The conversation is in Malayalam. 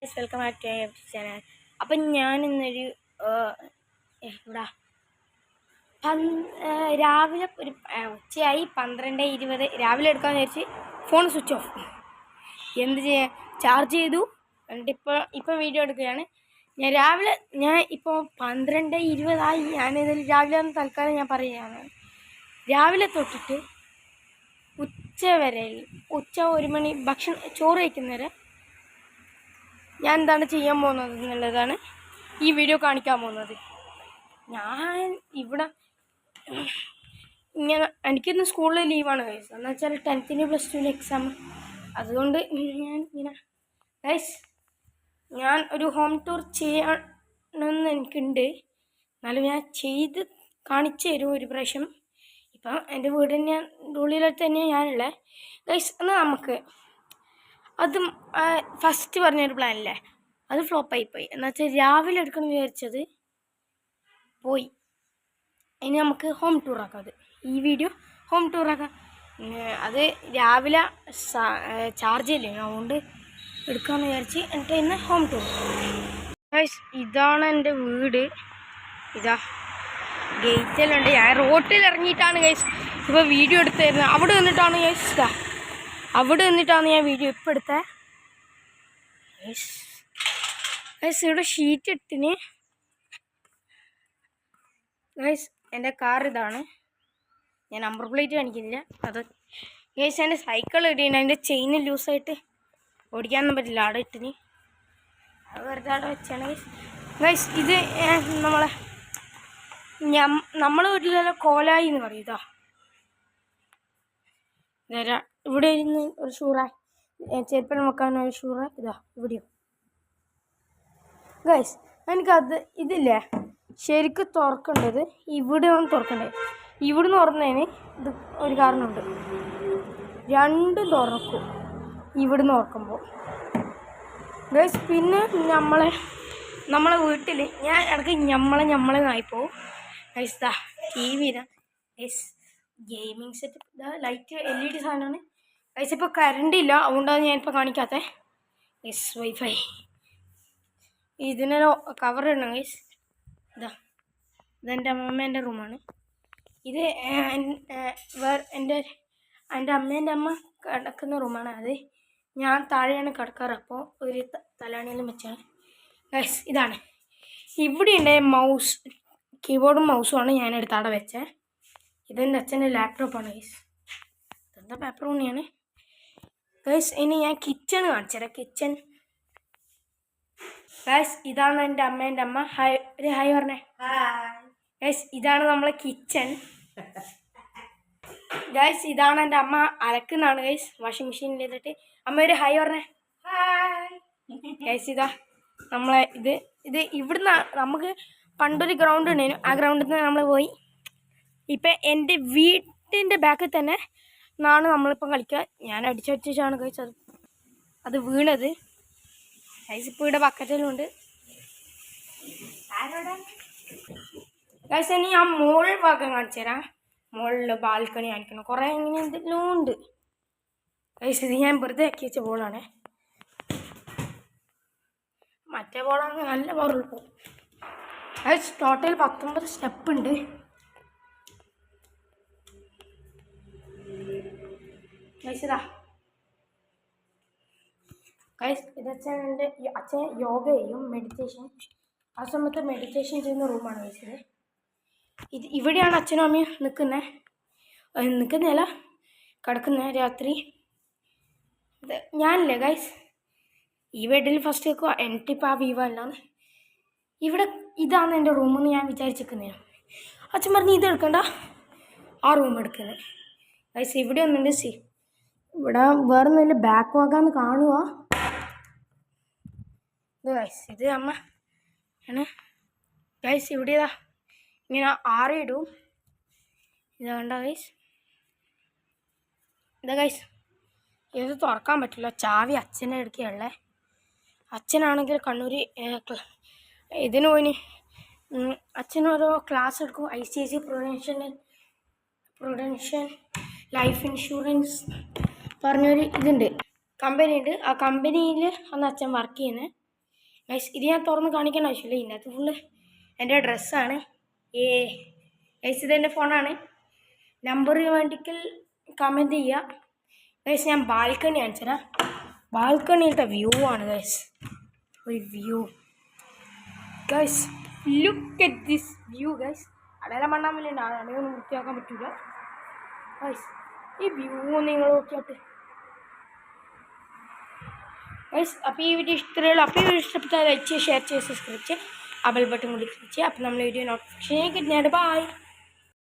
Welcome back to YouTube channel. അപ്പം ഞാൻ ഇന്നൊരു ഇവിടെ രാവിലെ ഒരു ഉച്ചയായി 12:20 രാവിലെ എടുക്കാമെന്ന് വിചാരിച്ച് ഫോൺ സ്വിച്ച് ഓഫ്. എന്ത് ചെയ്യാൻ, ചാർജ് ചെയ്തു. എന്നിട്ട് ഇപ്പം വീഡിയോ എടുക്കുകയാണ്. ഞാൻ ഇപ്പോൾ 12:20 ഞാനിതിൽ രാവിലെ തൽക്കാലം ഞാൻ പറയുകയാണ്. രാവിലെ തൊട്ടിട്ട് ഉച്ച 1 മണി ചോറ് കഴിക്കുന്നവരെ ഞാൻ എന്താണ് ചെയ്യാൻ പോകുന്നത് എന്നുള്ളതാണ് ഈ വീഡിയോ കാണിക്കാൻ പോകുന്നത്. ഞാൻ ഇവിടെ എനിക്കിന്ന് സ്കൂളിൽ ലീവാണ് ഗൈസ്. എന്ന് വെച്ചാൽ 10th പ്ലസ് 2 എക്സാം. അതുകൊണ്ട് ഞാൻ ഒരു ഹോം ടൂർ ചെയ്യണമെന്ന് എനിക്കുണ്ട്. എന്നാലും ഞാൻ ചെയ്ത് കാണിച്ചു തരും ഒരു പ്രാവശ്യം. ഇപ്പം എൻ്റെ വീടിൻ്റെ ഉള്ളിലടുത്ത് തന്നെയാണ് ഞാനുള്ളത് ഗൈസ്. എന്നാൽ നമുക്ക് അതും ഫസ്റ്റ് പറഞ്ഞൊരു പ്ലാനില്ലേ, അത് ഫ്ലോപ്പായിപ്പോയി. എന്നുവെച്ചാൽ രാവിലെ എടുക്കണം വിചാരിച്ചത് പോയി. ഇനി നമുക്ക് ഹോം ടൂറാക്കാം. ഈ വീഡിയോ ഹോം ടൂറാക്കാം. അത് രാവിലെ ചാർജ് ചെയ്യില്ലേ, അതുകൊണ്ട് എടുക്കാമെന്ന് വിചാരിച്ച്. എന്നിട്ട് ഇന്ന് ഹോം ടൂർ. ഗൈസ്, ഇതാണ് എൻ്റെ വീട്. ഇതാ ഗേറ്റെല്ലാം ഉണ്ട്. ഞാൻ റോട്ടിൽ ഇറങ്ങിയിട്ടാണ് ഗൈസ് ഇപ്പോൾ വീഡിയോ എടുത്തു തരുന്നത്. അവിടെ നിന്നിട്ടാണ് ഗൈസ് ഞാൻ വീഡിയോ ഇപ്പോൾ എടുത്തത്. ഗൈസ് ഇവിടെ ഷീറ്റ് ഇട്ടിന് ഗൈസ്. എൻ്റെ കാർ ഇതാണ്. ഞാൻ നമ്പർ പ്ലേറ്റ് കാണിക്കുന്നില്ല. അത് ഗൈസ് എൻ്റെ സൈക്കിൾ ഇടിയുണ്ട്. അതിൻ്റെ ചെയിന് ലൂസായിട്ട് ഓടിക്കാനൊന്നും പറ്റില്ല. അവിടെ ഇട്ടിന് അത് വെറുതെ അവിടെ വെച്ചാണ് ഗൈസ്. ഗൈസ് ഇത് നമ്മളെ വീട്ടിലുള്ള കോലായി എന്ന് പറയും. ഇതാ ഇവിടെ ഇരുന്ന് ഒരു ഷൂറ, ചെരുപ്പൻ നോക്കാൻ ഒരു ഷൂറ. ഇതാ ഇവിടെയോ ഗൈസ്. ഇതില്ലേ ശരിക്കും തുറക്കേണ്ടത് ഇവിടെ നിന്ന് തുറക്കണ്ടേ. ഇവിടുന്ന് തുറന്നതിന് ഇത് ഒരു കാരണമുണ്ട്. രണ്ടും തുറക്കും ഇവിടുന്ന് തുറക്കുമ്പോൾ ഗൈസ്. പിന്നെ നമ്മളെ വീട്ടിൽ ഞാൻ ഇടയ്ക്ക് നമ്മളെ നായിപ്പോവും ഗൈസ്. ദാ TV ഇതാ ഗൈസ്. ഗെയിമിങ് സെറ്റ് ഇതാ, ലൈറ്റ് LED സാധനമാണ് ഗൈസ്. ഇപ്പോൾ കറണ്ടില്ല, അതുകൊണ്ടാണ് ഞാനിപ്പോൾ കാണിക്കാത്തത് ഗൈസ്. വൈഫൈ ഇതിനൊരു കവർ ഇടണം ഗൈസ്. ഇതെൻ്റെ അമ്മേൻ്റെ റൂമാണ്. ഇത് എൻ്റെ അമ്മേൻ്റെ അമ്മ കിടക്കുന്ന റൂമാണ്. അത് ഞാൻ താഴെയാണ് കിടക്കാറ്. അപ്പോൾ ഒരു തലാണിയെല്ലാം വെച്ചാണ് ഗൈസ്. ഇതാണ് ഇവിടെ ഉണ്ട് മൗസ്, കീബോർഡും മൗസുമാണ് ഞാൻ എടുത്ത് അവിടെ വെച്ചത്. ഇതെൻ്റെ അച്ഛൻ്റെ ലാപ്ടോപ്പാണ് ഗൈസ്. ഇതെന്താ പേപ്പർ പണിയാണ് ഗൈസ്. ഇനി ഞാൻ കിച്ചൺ കാണിച്ചുതരാം. കിച്ചൺ ഗൈസ്, ഇതാണ് എൻ്റെ അമ്മേൻ്റെ അമ്മ. ഒരു ഹായ് പറഞ്ഞേ. ഗൈസ്, ഇതാണ് നമ്മളെ കിച്ചൺ ഗൈസ്. ഇതാണ് എൻ്റെ അമ്മ അലക്കുന്നതാണ് ഗൈസ്, വാഷിംഗ് മെഷീനിൽ ചെയ്തിട്ട്. അമ്മ ഒരു ഹായ് പറഞ്ഞേ. ഗൈസ്, ഇതാ നമ്മളെ ഇത് ഇവിടുന്ന് നമുക്ക് പണ്ടൊരു ഗ്രൗണ്ട് ഉണ്ടായിരുന്നു. ആ ഗ്രൗണ്ടിൽ നിന്ന് നമ്മൾ പോയി. ഇപ്പം എൻ്റെ വീട്ടിൻ്റെ ബാക്കിൽ തന്നെ നിന്നാണ് നമ്മളിപ്പം കളിക്കുക. ഞാൻ അടിച്ചാണ് ഗൈസ് അത് വീണത് ഗൈസ്. ഇപ്പോൾ ഇവിടെ ബക്കറ്റെല്ലാം ഉണ്ട് ഗൈസ്. ഇനി ഞാൻ മോൾ ഭാഗം കാണിച്ചു തരാം. മുകളിൽ ബാൽക്കണി കാണിക്കണം. കുറേ ഇങ്ങനെ എന്തെല്ലാം ഉണ്ട് ഗൈസ്. ഇത് ഞാൻ വെറുതെ ആക്കി വെച്ച ബോളാണ്. മറ്റേ ബോളാണെങ്കിൽ നല്ല പവറിൽ പോകും ഗൈസ്. ടോട്ടൽ 19 സ്റ്റെപ്പ് ഉണ്ട് ഗൈസ്. ഇതാ ഗൈസ്, ഇത് അച്ഛൻ യോഗ ചെയ്യും, മെഡിറ്റേഷൻ. ആ സമയത്ത് മെഡിറ്റേഷൻ ചെയ്യുന്ന റൂമാണ് ഗൈസ്. ഇവിടെയാണ് അച്ഛനും അമ്മയും നിൽക്കുന്നതല്ല, കിടക്കുന്ന രാത്രി. ഞാനില്ലേ ഗൈസ് ഈ ബെഡിൽ ഫസ്റ്റ് വെക്കുക. എന്നിട്ടിപ്പോൾ ആ വീവ അല്ലാന്ന് ഇതാണ് എൻ്റെ റൂമെന്ന് ഞാൻ വിചാരിച്ചിരിക്കുന്നതാണ്. അച്ഛൻ പറഞ്ഞ് ഇത് എടുക്കണ്ട, ആ റൂം എടുക്കുന്നത് ഗൈസ്. ഇവിടെ ഒന്നുണ്ട്. ഇവിടെ വേറെ ഒന്നുമില്ല, ബാക്ക് വാക്കാന്ന് കാണുക ഗൈസ്. ഇത് അമ്മ ആണ് ഗൈസ്. ഇവിടെ ഇങ്ങനെ ആറിയിടും. ഇത് കണ്ട ഗൈസ്. ഇതാ ഗൈസ്, ഇത് തുറക്കാൻ പറ്റില്ല. ചാവി അച്ഛൻ്റെ അടുക്കുകയുള്ളേ. അച്ഛനാണെങ്കിൽ കണ്ണൂർ ഇതിന് പോയിന്. അച്ഛനോരോ ക്ലാസ് എടുക്കും. ICIC പ്രൊഡൻഷ്യൽ ലൈഫ് ഇൻഷുറൻസ് പറഞ്ഞൊരു കമ്പനി ഉണ്ട്. ആ കമ്പനിയിൽ അന്ന് അച്ഛൻ വർക്ക് ചെയ്യുന്നത്. ഗൈസ് ഇത് ഞാൻ തുറന്ന് കാണിക്കേണ്ട ആവശ്യമില്ല, ഇതിനകത്ത് ഫുള്ള് എൻ്റെ ഡ്രസ്സാണ്. ഗൈസ് ഇതെൻ്റെ ഫോണാണ്. നമ്പർ വേണ്ടിക്കൽ കമൻറ്റ് ചെയ്യുക. ഗൈസ് ഞാൻ ബാൽക്കണി കാണിച്ചുതരാം. ബാൽക്കണിയിലത്തെ വ്യൂ ആണ് ഗൈസ്, ഒരു view. Guys look at this view guys. അടയാളം മണ്ണാൻ വേണ്ടി അടയൊന്നും വൃത്തിയാക്കാൻ പറ്റില്ല ഗൈസ്. ഈ വ്യൂ നിങ്ങൾ നോക്കിയാട്ട് ഗൈസ്. അപ്പോൾ ഈ വീഡിയോ ഇഷ്ടമുള്ള, അപ്പോൾ ഈ വീഡിയോ ഇഷ്ടപ്പെട്ടാൽ ലൈക്ക് ചെയ്യുക, ഷെയർ ചെയ്യുക, സബ്സ്ക്രൈബ് ചെയ്യുക, ആ ബെൽ ബട്ടൺ കൂടി ക്ലിക്ക് ചെയ്യുക. അപ്പോൾ നമ്മൾ വീഡിയോ നോട്ടിഫിക്കേഷൻ കിട്ടുന്നതാണ്. ബൈ.